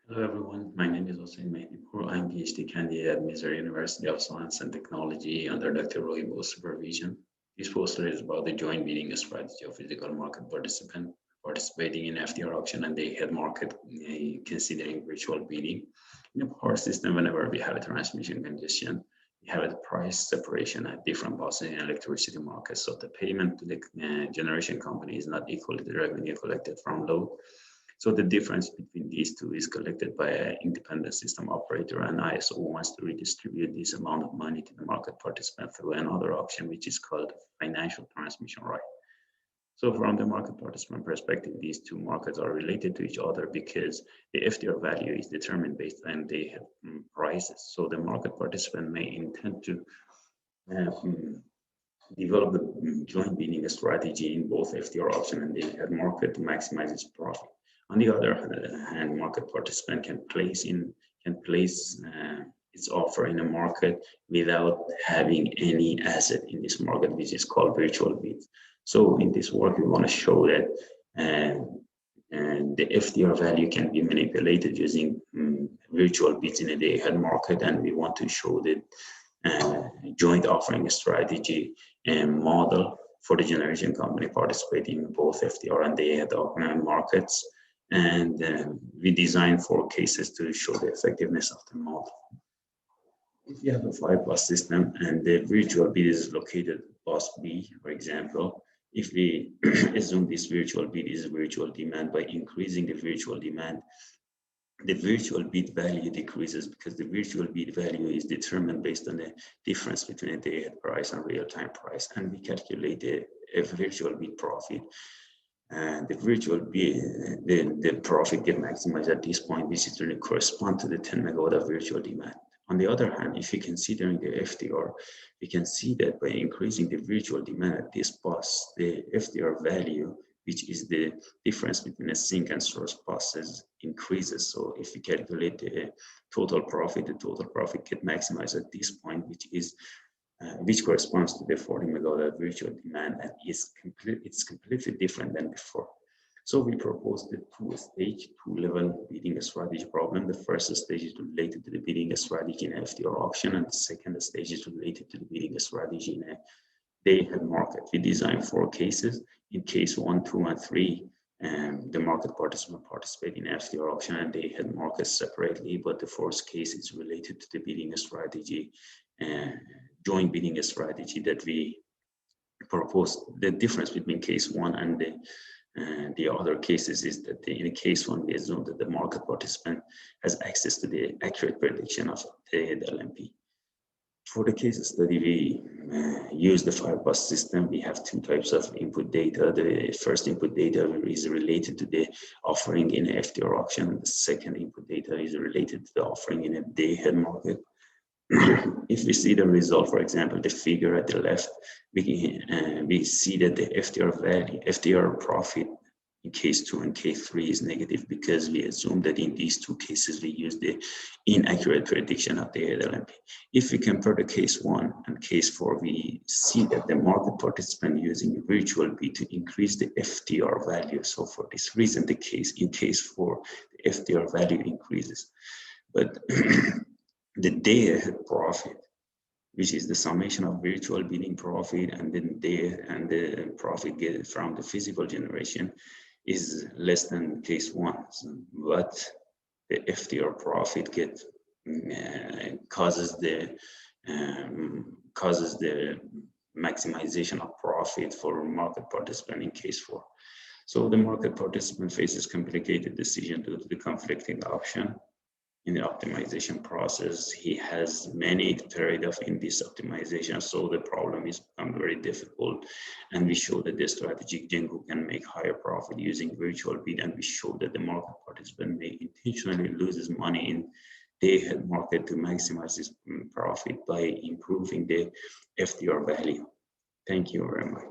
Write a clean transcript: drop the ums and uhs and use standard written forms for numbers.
Hello everyone, my name is Hossein Mehdipur. I'm PhD candidate at Missouri University of Science and Technology under Dr. Rohibo's supervision. This poster is about the joint bidding strategy of physical market participant participating in FTR auction and day-ahead market considering virtual bidding. In a power system, whenever we have a transmission congestion, we have a price separation at different buses in electricity markets. So the payment to the generation company is not equal to the revenue collected from load. So the difference between these two is collected by an independent system operator, and ISO wants to redistribute this amount of money to the market participant through another option, which is called financial transmission right. So from the market participant perspective, these two markets are related to each other because the FTR value is determined based on they have prices. So the market participant may intend to develop the joint bidding strategy in both FTR option and the market to maximize its profit. On the other hand, market participant can place its offer in a market without having any asset in this market, which is called virtual bids. So in this work, we want to show that the FTR value can be manipulated using virtual bids in a day-ahead market, and we want to show that joint offering strategy and model for the generation company participating in both FTR and day-ahead markets. And we designed 4 cases to show the effectiveness of the model. If you have a 5-bus system and the virtual bid is located at bus B, for example, if we assume this virtual bid is virtual demand, by increasing the virtual demand, the virtual bid value decreases because the virtual bid value is determined based on the difference between a day-ahead price and real-time price, and we calculate a virtual bid profit. And the virtual bid, the profit get maximized at this point, which is going to correspond to the 10 megawatt of virtual demand. On the other hand, if you're considering the FTR, we can see that by increasing the virtual demand at this bus, the FTR value, which is the difference between a sink and source buses, increases. So if we calculate the total profit get maximized at this point, which corresponds to the 40 megawatt virtual demand, and it's completely different than before. So we proposed the 2-stage, 2-level bidding strategy problem. The first stage is related to the bidding strategy in FTR auction, and the second stage is related to the bidding strategy in a day-ahead market. We designed 4 cases. In case 1, 2, and 3, the market participant participate in FTR auction and day-ahead markets separately, but the 4th case is related to the bidding strategy, joint bidding strategy that we proposed. The difference between case 1 and the other cases is that in case 1, we assume that the market participant has access to the accurate prediction of the LMP. For the case study, we use the 5-bus system. We have 2 types of input data. The first input data is related to the offering in a FTR auction. The second input data is related to the offering in a day-ahead market. If we see the result, for example, the figure at the left, we see that the FTR profit in case 2 and case 3 is negative because we assume that in these 2 cases we use the inaccurate prediction of the LMP. If we compare the case 1 and case 4, we see that the market participant using virtual bid to increase the FTR value. So for this reason, in case 4, the FTR value increases. But the day-ahead profit, which is the summation of virtual bidding profit and the profit get from the physical generation, is less than case 1. But the FTR profit causes the maximization of profit for market participant in case 4. So the market participant faces complicated decision due to the conflicting option. In the optimization process, he has many trade-offs in this optimization, so the problem is become very difficult. And we show that the strategic Django can make higher profit using virtual bid, and we show that the market participant may intentionally loses money in day-ahead market to maximize his profit by improving the FTR value. Thank you very much.